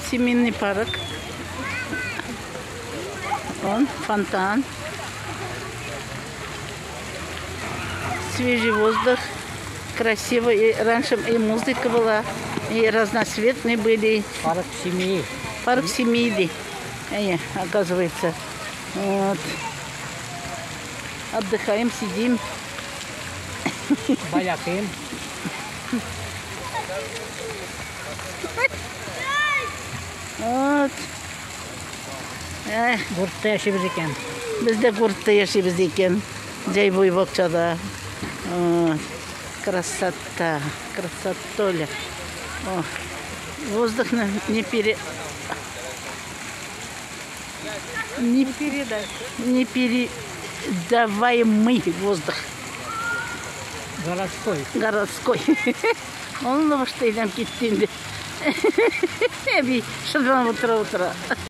семейный парк. Он фонтан. Свежий воздух. Красиво. И раньше и музыка была, и разноцветные были. Парк семьи. Парк семьи, оказывается. Вот. Отдыхаем, сидим. Балякаем. Вот. Гуртта яшибез икән. Без дә гуртта яшибез икән. Җәйбуй бакчада. Вот. Красота. Красотоля. О. Воздух не передаваемый воздух. Городской. Городской. Он на что идем киттинде. Шырдан утра.